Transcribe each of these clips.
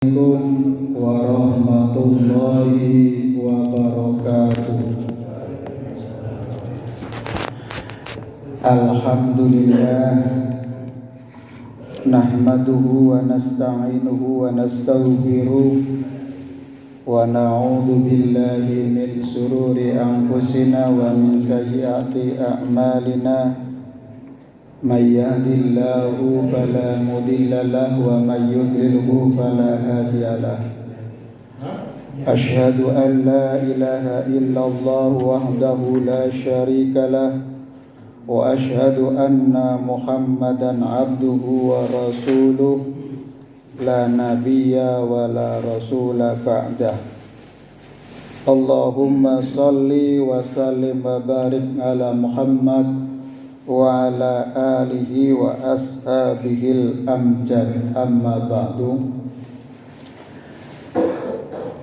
Assalamualaikum warahmatullahi wabarakatuh. Alhamdulillah, nahmaduhu wa nasta'inuhu wa nastaghfiruh wa na'udzu billahi min shururi anfusina wa min sayyiati a'malina. May yahdihillahu fala mudilla lahu wa may yudlilhu fala hadiya lahu. Asyhadu an la ilaha illallah wahdahu la syarika lah wa asyhadu anna Muhammadan abduhu wa rasuluh la nabiyya wa la rasula ba'dah. Allahumma salli wa sallim wa barik ala Muhammad wa ala alihi wa ashabihil amjad, amma ba'du.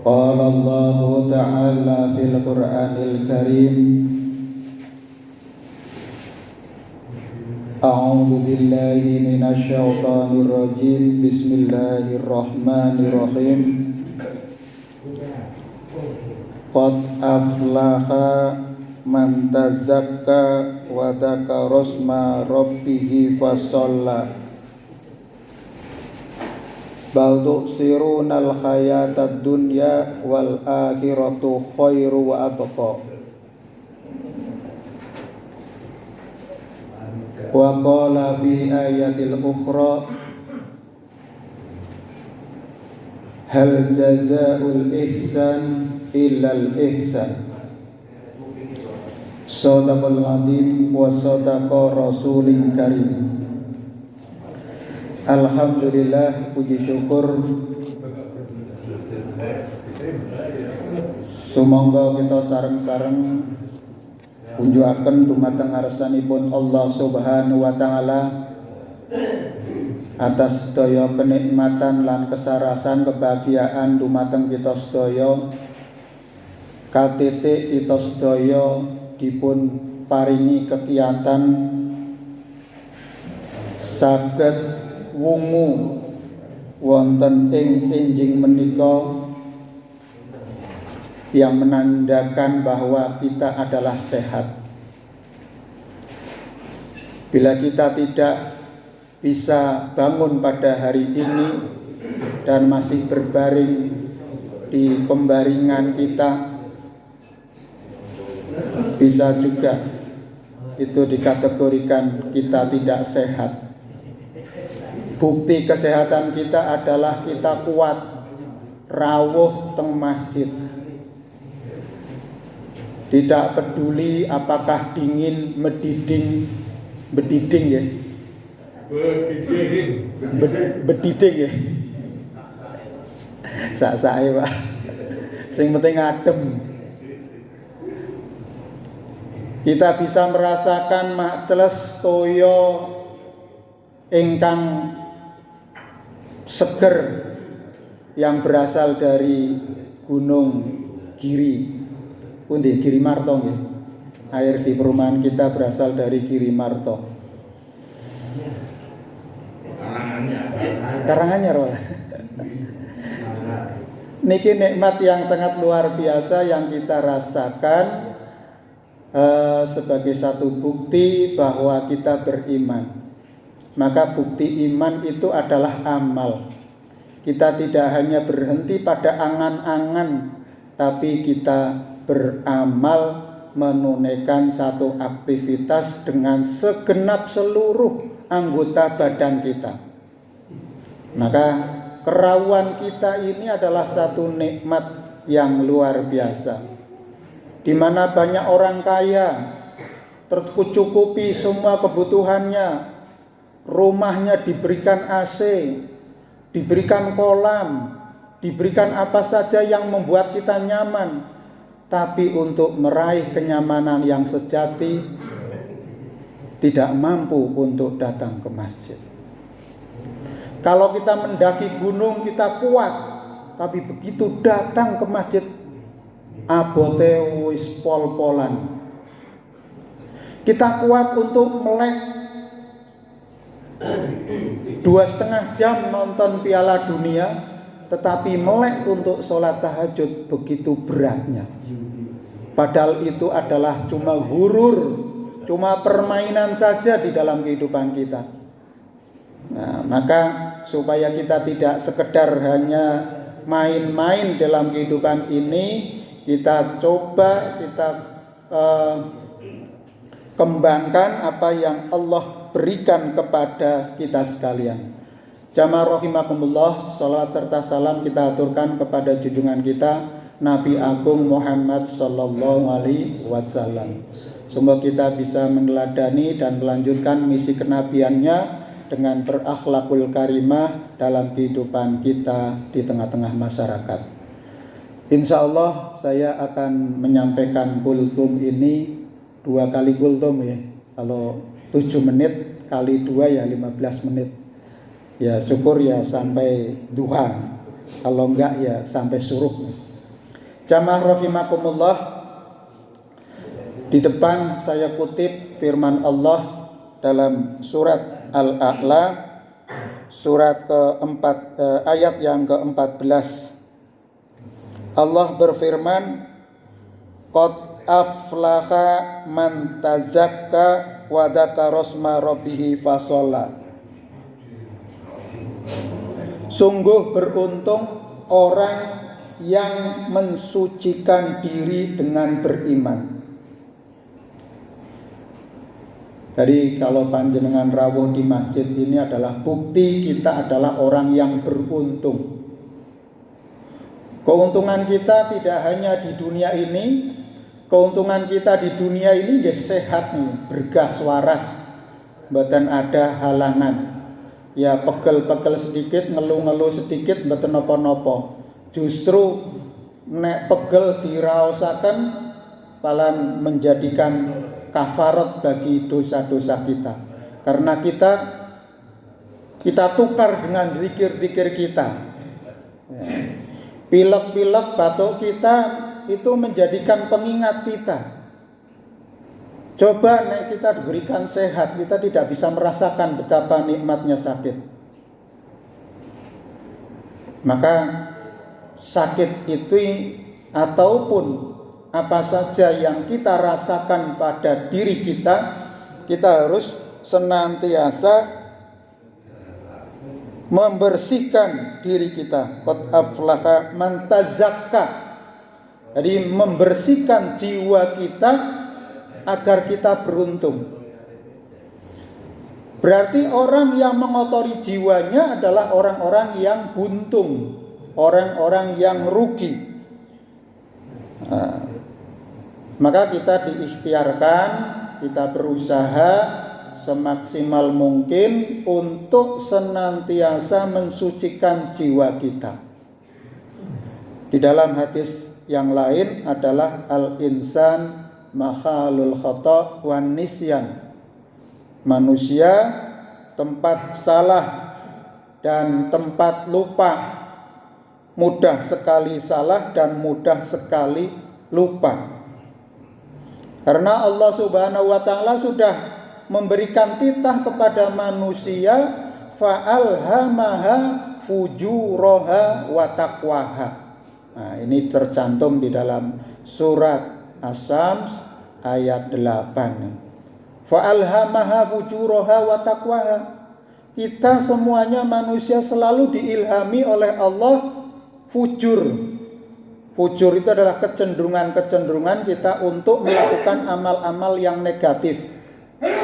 Qala Allah ta'ala fil Qur'anil Karim, a'udzu billahi minasy syaithanir rajim. Bismillahirrahmanirrahim. Qad aflaha man tazakka wa dzakara isma rabbih fasalla. Bal tu'sirunal hayatad dunya wal akhiratu khairu wa abqa. Wa qala fi ayatil ukhra, hal jazaa'ul ihsan illal ihsan. Sadaqal azim wa sadaqa rasulil karim. Alhamdulillah, puji syukur sumangga kita sareng-sareng unjukaken dumateng ngarsanipun Allah Subhanahu wa taala atas sedaya kenikmatan lan kesarasan kebahagiaan dumateng kita sedaya. Katitik kita sedaya dipun paringi kekiatan saged wungu wonten ing enjing menika yang menandakan bahwa kita adalah sehat. Bila kita tidak bisa bangun pada hari ini dan masih berbaring di pembaringan kita, bisa juga itu dikategorikan kita tidak sehat. Bukti kesehatan kita adalah kita kuat rawuh teng masjid. Tidak peduli apakah dingin, bediding ya. Bediding ya. Sak-sake, Pak. Sing penting adem. Kita bisa merasakan majelis toyo ingkang seger yang berasal dari Gunung Giri. Pundi Giri Marto nggih. Air di perumahan kita berasal dari Giri Marto. Karanganyar. Niki nikmat yang sangat luar biasa yang kita rasakan sebagai satu bukti bahwa kita beriman. Maka bukti iman itu adalah amal. Kita tidak hanya berhenti pada angan-angan, tapi kita beramal menunaikan satu aktivitas dengan segenap seluruh anggota badan kita. Maka kerawan kita ini adalah satu nikmat yang luar biasa. Di mana banyak orang kaya tercukupi semua kebutuhannya, rumahnya diberikan AC, diberikan kolam, diberikan apa saja yang membuat kita nyaman. Tapi untuk meraih kenyamanan yang sejati tidak mampu untuk datang ke masjid. Kalau kita mendaki gunung kita kuat, tapi begitu datang ke masjid abote wis pol-polan. Kita kuat untuk melek 2,5 jam nonton Piala Dunia, tetapi melek untuk sholat tahajud begitu beratnya. Padahal itu adalah cuma hurur, cuma permainan saja di dalam kehidupan kita. Nah, maka supaya kita tidak sekedar hanya main-main dalam kehidupan ini, kita coba kembangkan apa yang Allah berikan kepada kita sekalian. Jamaah rahimakumullah, salawat serta salam kita aturkan kepada junjungan kita Nabi Agung Muhammad sallallahu alaihi wasallam. Semoga kita bisa meneladani dan melanjutkan misi kenabiannya dengan berakhlakul karimah dalam kehidupan kita di tengah-tengah masyarakat. Insya Allah saya akan menyampaikan kultum ini 2 kali kultum ya. Kalau 7 menit kali 2 ya 15 menit. Ya syukur ya sampai duha. Kalau enggak ya sampai suruh. Jamaah rahimakumullah, di depan saya kutip firman Allah dalam surat Al-A'la surat ayat yang ke-14. Allah berfirman, qad aflaha man tazakka wa dzakara rasma rabbih fasalla. Sungguh beruntung orang yang mensucikan diri dengan beriman. Jadi kalau panjenengan rawuh di masjid ini adalah bukti kita adalah orang yang beruntung. Keuntungan kita tidak hanya di dunia ini, keuntungan kita di dunia ini nggih sehat nih, bergas waras, mboten ada halangan. Ya pegel-pegel sedikit, ngeluh-ngeluh sedikit mboten napa-napa. Justru nek pegel diraosaken palan menjadikan kafarat bagi dosa-dosa kita. Karena kita tukar dengan zikir-zikir kita. Pilek-pilek batuk kita itu menjadikan pengingat kita. Coba nek kita diberikan sehat, kita tidak bisa merasakan betapa nikmatnya sakit. Maka sakit itu ataupun apa saja yang kita rasakan pada diri kita harus senantiasa membersihkan diri kita. Qad aflaha man tazakka. Jadi membersihkan jiwa kita agar kita beruntung. Berarti orang yang mengotori jiwanya adalah orang-orang yang buntung, orang-orang yang rugi. Maka kita diikhtiarkan, kita berusaha semaksimal mungkin untuk senantiasa mensucikan jiwa kita. Di dalam hadis yang lain adalah al-insan makhalul khata' wan nisyan. Manusia tempat salah dan tempat lupa. Mudah sekali salah dan mudah sekali lupa. Karena Allah Subhanahu wa taala sudah memberikan titah kepada manusia, fa'alhamaha fujuraha wa taqwaha. Nah, ini tercantum di dalam surat As-Sams ayat 8. Fa'alhamaha fujuraha wa taqwaha. Kita semuanya manusia selalu diilhami oleh Allah fujur. Fujur itu adalah kecenderungan-kecenderungan kita untuk melakukan amal-amal yang negatif,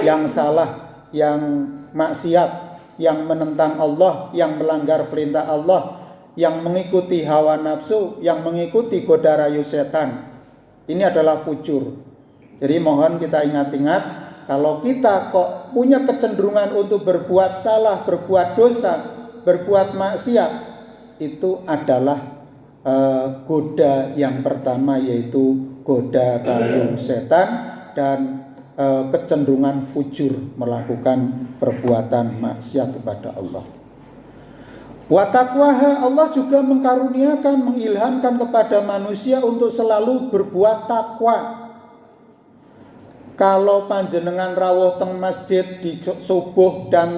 yang salah, yang maksiat, yang menentang Allah, yang melanggar perintah Allah, yang mengikuti hawa nafsu, yang mengikuti goda rayu setan. Ini adalah fujur. Jadi mohon kita ingat-ingat, kalau kita kok punya kecenderungan untuk berbuat salah, berbuat dosa, berbuat maksiat, itu adalah goda yang pertama, yaitu goda rayu setan dan kecenderungan fujur, melakukan perbuatan maksiat kepada Allah. Wa taqwaha, Allah juga mengkaruniakan, mengilhamkan kepada manusia untuk selalu berbuat takwa. Kalau panjenengan rawuh teng masjid di subuh dan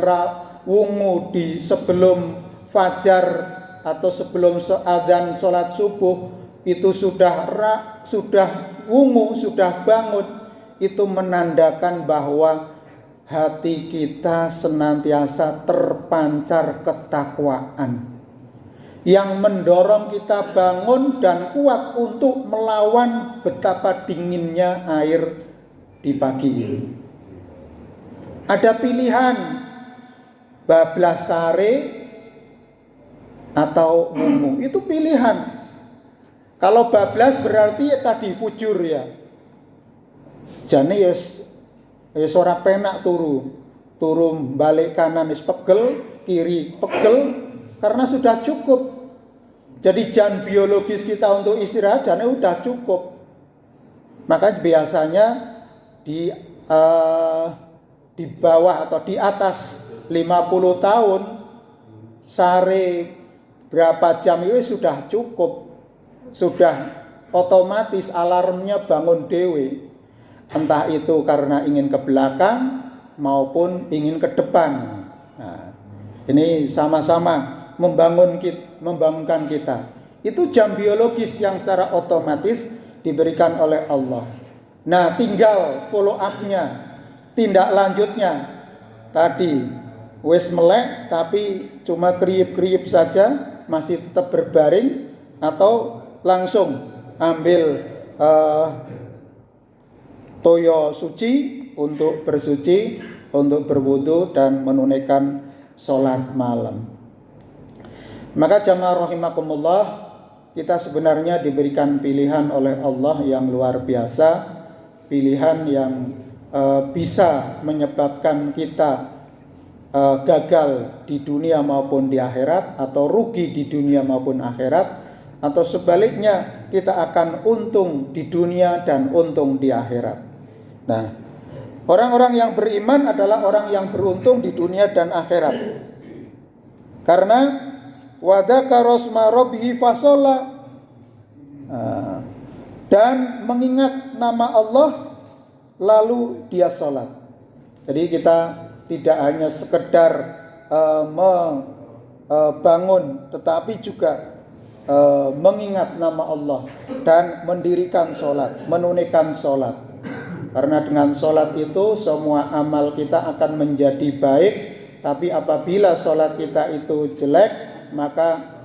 wungu di sebelum fajar atau sebelum adzan sholat subuh itu sudah wungu, sudah bangun, itu menandakan bahwa hati kita senantiasa terpancar ketakwaan yang mendorong kita bangun dan kuat untuk melawan betapa dinginnya air di pagi ini. Ada pilihan bablas sare atau wungu, itu pilihan. Kalau bablas berarti tadi fujur ya. Jane yes ora penak turu balik kanan wis pegel, kiri pegel karena sudah cukup. Jadi jam biologis kita untuk istirahat jane udah cukup. Maka biasanya di bawah atau di atas 50 tahun sare berapa jam itu sudah cukup. Sudah otomatis alarmnya bangun dewe. Entah itu karena ingin ke belakang maupun ingin ke depan. Nah, ini sama-sama membangunkan kita. Itu jam biologis yang secara otomatis diberikan oleh Allah. Nah, tinggal follow up-nya, tindak lanjutnya. Tadi wis melek tapi cuma kriip-kriip saja, masih tetap berbaring, atau langsung ambil toyo suci untuk bersuci, untuk berwudu dan menunaikan sholat malam. Maka jamaah rahimakumullah, kita sebenarnya diberikan pilihan oleh Allah yang luar biasa, pilihan yang bisa menyebabkan kita gagal di dunia maupun di akhirat, atau rugi di dunia maupun akhirat, atau sebaliknya kita akan untung di dunia dan untung di akhirat. Nah, orang-orang yang beriman adalah orang yang beruntung di dunia dan akhirat. Karena wadaka rosma robbihi fasola, dan mengingat nama Allah lalu dia sholat. Jadi kita tidak hanya sekedar bangun, tetapi juga mengingat nama Allah dan mendirikan sholat, menunaikan sholat. Karena dengan sholat itu semua amal kita akan menjadi baik. Tapi apabila sholat kita itu jelek, maka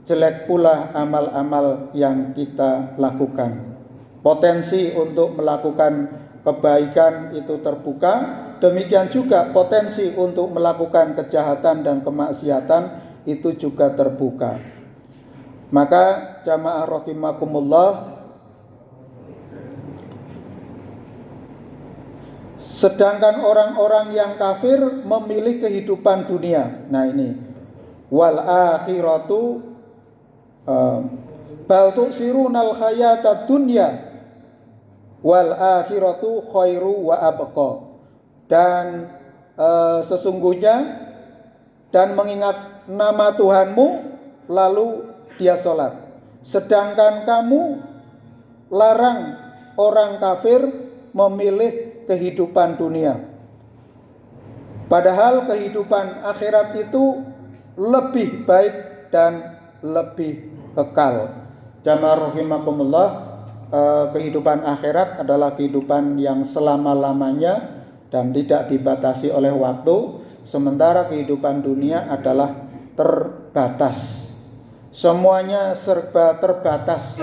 jelek pula amal-amal yang kita lakukan. Potensi untuk melakukan kebaikan itu terbuka. Demikian juga potensi untuk melakukan kejahatan dan kemaksiatan itu juga terbuka. Maka jamaah rahimakumullah, sedangkan orang-orang yang kafir memilih kehidupan dunia. Nah ini, wal akhiratu bal tu'sirunal hayatad dunya wal akhiratu khairu wa abqa. Dan sesungguhnya, dan mengingat nama Tuhanmu lalu dia sholat. Sedangkan kamu larang orang kafir memilih kehidupan dunia. Padahal kehidupan akhirat itu lebih baik dan lebih kekal. Jamaah rahimakumullah, kehidupan akhirat adalah kehidupan yang selama-lamanya dan tidak dibatasi oleh waktu, sementara kehidupan dunia adalah terbatas. Semuanya serba terbatas.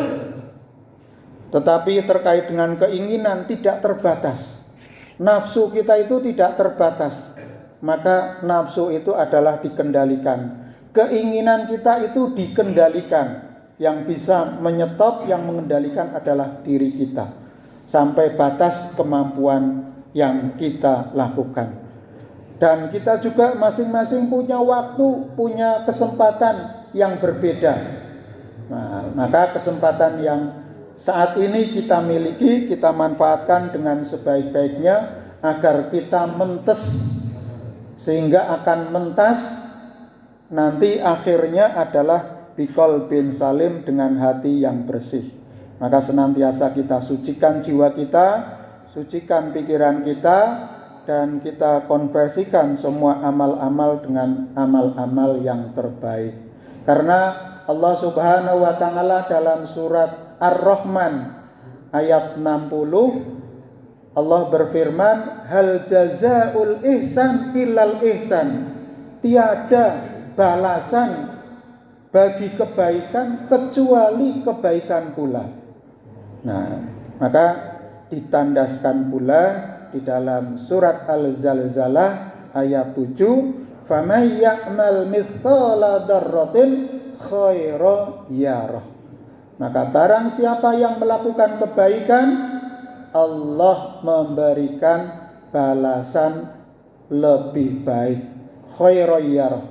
Tetapi terkait dengan keinginan tidak terbatas. Nafsu kita itu tidak terbatas, maka nafsu itu adalah dikendalikan. Keinginan kita itu dikendalikan. Yang bisa menyetop, yang mengendalikan adalah diri kita, sampai batas kemampuan yang kita lakukan. Dan kita juga masing-masing punya waktu, punya kesempatan yang berbeda. Nah, maka kesempatan yang saat ini kita miliki, kita manfaatkan dengan sebaik-baiknya agar kita mentes, sehingga akan mentas nanti akhirnya adalah biqol bin salim, dengan hati yang bersih. Maka senantiasa kita sucikan jiwa kita, sucikan pikiran kita, dan kita konversikan semua amal-amal dengan amal-amal yang terbaik. Karena Allah Subhanahu wa taala dalam surat Ar-Rahman ayat 60 Allah berfirman, hal jazaul ihsan illal ihsan. Tiada balasan bagi kebaikan kecuali kebaikan pula. Nah, maka ditandaskan pula di dalam surat Al-Zalzalah ayat 7, faman ya'mal mithqala dzarratin khairan yarah. Maka barang siapa yang melakukan kebaikan, Allah memberikan balasan lebih baik, khairan yarah.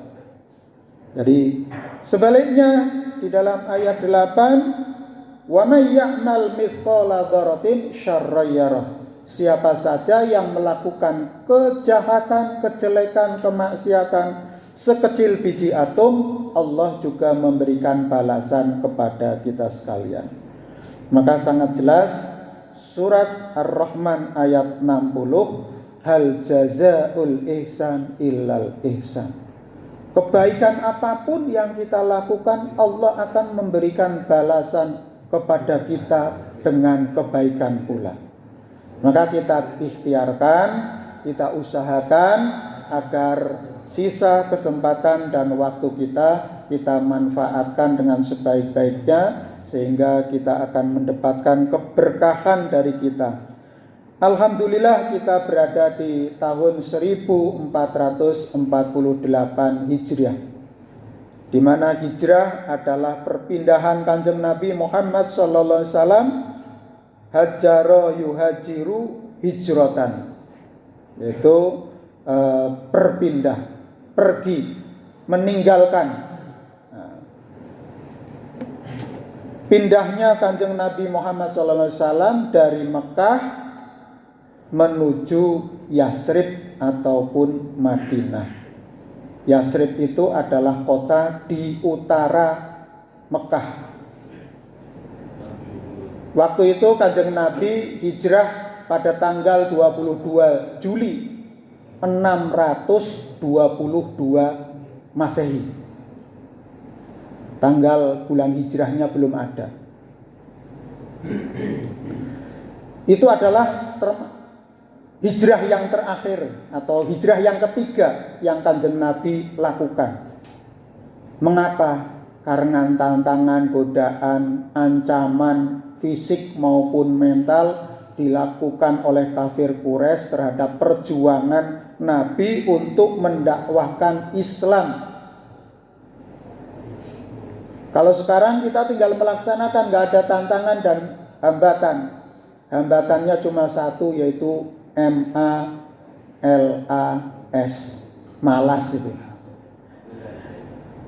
Jadi sebaliknya di dalam ayat 8, wa may ya'mal mithqala dzarratin syarran yarah. Siapa saja yang melakukan kejahatan, kejelekan, kemaksiatan sekecil biji atom, Allah juga memberikan balasan kepada kita sekalian. Maka sangat jelas surat Ar-Rahman ayat 60, hal jazaul ihsan illal ihsan. Kebaikan apapun yang kita lakukan, Allah akan memberikan balasan kepada kita dengan kebaikan pula. Maka kita ikhtiarkan, kita usahakan agar sisa kesempatan dan waktu kita manfaatkan dengan sebaik-baiknya, sehingga kita akan mendapatkan keberkahan dari kita. Alhamdulillah kita berada di tahun 1448 Hijriah, di mana hijrah adalah perpindahan Kanjeng Nabi Muhammad SAW. Hajjaro yuhajiru hijrotan, yaitu berpindah, pergi, meninggalkan. Pindahnya Kanjeng Nabi Muhammad SAW dari Mekah menuju Yasrib ataupun Madinah. Yasrib itu adalah kota di utara Mekah. Waktu itu Kanjeng Nabi hijrah pada tanggal 22 Juli 622 Masehi. Tanggal bulan hijrahnya belum ada. Itu adalah hijrah yang terakhir atau hijrah yang ketiga yang Kanjeng Nabi lakukan. Mengapa? Karena tantangan, godaan, ancaman fisik maupun mental dilakukan oleh kafir Quraisy terhadap perjuangan Nabi untuk mendakwahkan Islam. Kalau sekarang kita tinggal melaksanakan, gak ada tantangan dan hambatan. Hambatannya cuma satu, yaitu MALAS, malas itu.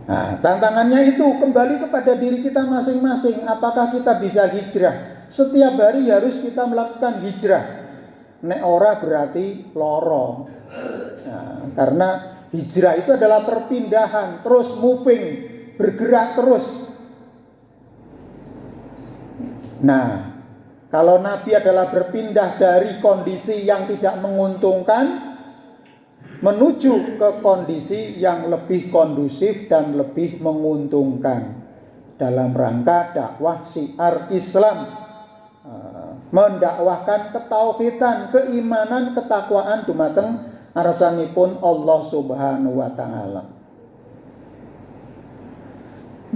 Nah, tantangannya itu kembali kepada diri kita masing-masing. Apakah kita bisa hijrah? Setiap hari harus kita melakukan hijrah. Nek ora berarti loro. Nah, karena hijrah itu adalah perpindahan, terus moving, bergerak terus. Nah, kalau Nabi adalah berpindah dari kondisi yang tidak menguntungkan menuju ke kondisi yang lebih kondusif dan lebih menguntungkan dalam rangka dakwah syiar Islam, mendakwahkan ketauhidan, keimanan, ketakwaan dumateng ngarsanipun Allah Subhanahu wa taala.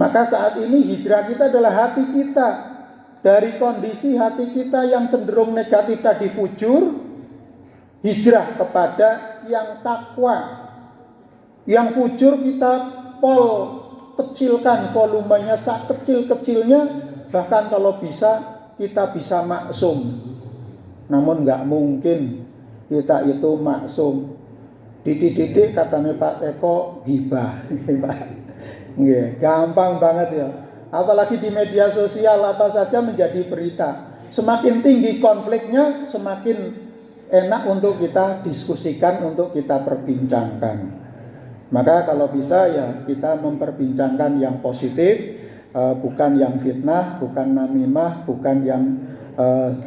Maka saat ini hijrah kita adalah hati kita, dari kondisi hati kita yang cenderung negatif tadi fujur, hijrah kepada yang takwa. Yang fujur kita kecilkan volumenya sekecil-kecilnya, bahkan kalau bisa kita bisa maksum. Namun gak mungkin kita itu maksum. Didik-didik katanya Pak Eko gibah. Gampang banget ya. Apalagi di media sosial apa saja menjadi berita. Semakin tinggi konfliknya, semakin enak untuk kita diskusikan, untuk kita perbincangkan. Maka kalau bisa ya kita memperbincangkan yang positif, bukan yang fitnah, bukan namimah, bukan yang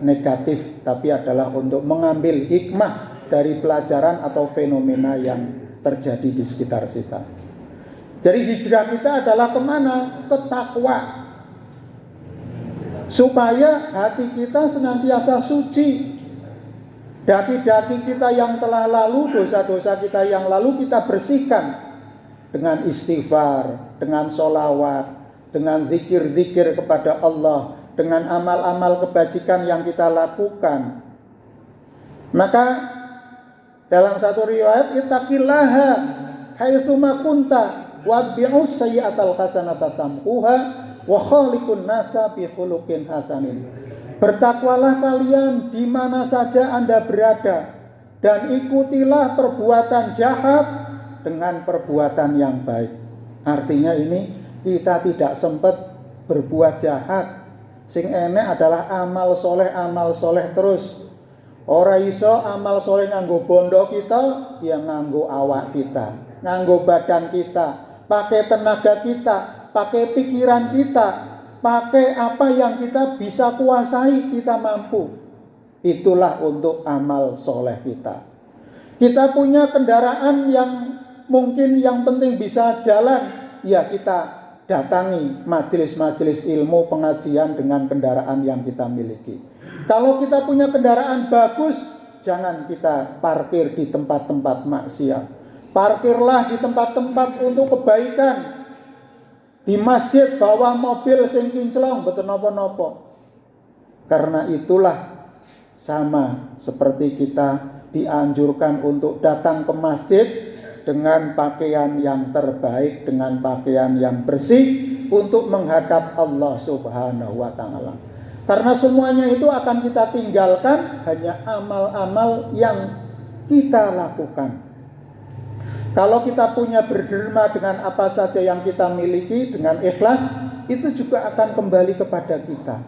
negatif, tapi adalah untuk mengambil hikmah dari pelajaran atau fenomena yang terjadi di sekitar kita. Jadi hijrah kita adalah kemana? Ke takwa. Supaya hati kita senantiasa suci. Daki-daki kita yang telah lalu, dosa-dosa kita yang lalu kita bersihkan dengan istighfar, dengan sholawat, dengan zikir-zikir kepada Allah, dengan amal-amal kebajikan yang kita lakukan. Maka dalam satu riwayat, ittaqillaha haitsuma kunta watbi'us sayyi'atal hasanata tamhuha wa khaliqun nasa bi khuluqin hasanin. Bertakwalah kalian di mana saja Anda berada dan ikutilah perbuatan jahat dengan perbuatan yang baik. Artinya ini kita tidak sempat berbuat jahat. Sing enek adalah amal soleh terus. Ora iso amal soleh nganggo bondo kita, ya nganggo awak kita, nganggo badan kita, pakai tenaga kita, pakai pikiran kita, pakai apa yang kita bisa kuasai, kita mampu. Itulah untuk amal soleh kita. Kita punya kendaraan yang mungkin yang penting bisa jalan, ya kita datangi majelis-majelis ilmu pengajian dengan kendaraan yang kita miliki. Kalau kita punya kendaraan bagus, jangan kita parkir di tempat-tempat maksiat. Parkirlah di tempat-tempat untuk kebaikan. Di masjid bawa mobil sing kinclong betul nopo-nopo. Karena itulah sama seperti kita dianjurkan untuk datang ke masjid dengan pakaian yang terbaik, dengan pakaian yang bersih untuk menghadap Allah Subhanahu wa taala. Karena semuanya itu akan kita tinggalkan, hanya amal-amal yang kita lakukan. Kalau kita punya berderma dengan apa saja yang kita miliki dengan ikhlas, itu juga akan kembali kepada kita.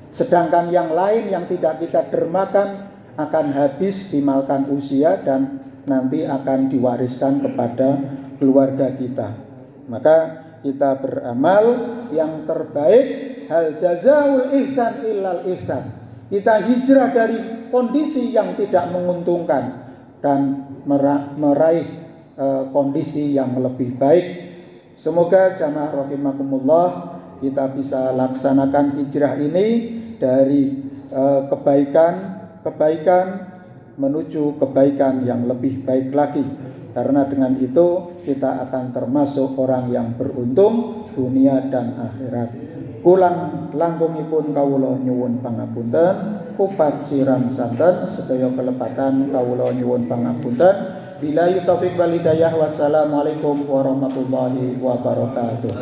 Sedangkan yang lain yang tidak kita dermakan akan habis dimakan usia dan nanti akan diwariskan kepada keluarga kita. Maka kita beramal yang terbaik. Hal jazaul ihsan illal ihsan. Kita hijrah dari kondisi yang tidak menguntungkan dan meraih kondisi yang lebih baik. Semoga jamaah rahimakumullah kita bisa laksanakan hijrah ini dari kebaikan menuju kebaikan yang lebih baik lagi. Karena dengan itu kita akan termasuk orang yang beruntung dunia dan akhirat. Kulang langkungipun kawula nyuwun pangapunten, kupat siram santen sedaya kelepatan kawula nyuwun pangapunten. Billahi taufik wal hidayah. Wassalamualaikum warahmatullahi wabarakatuh.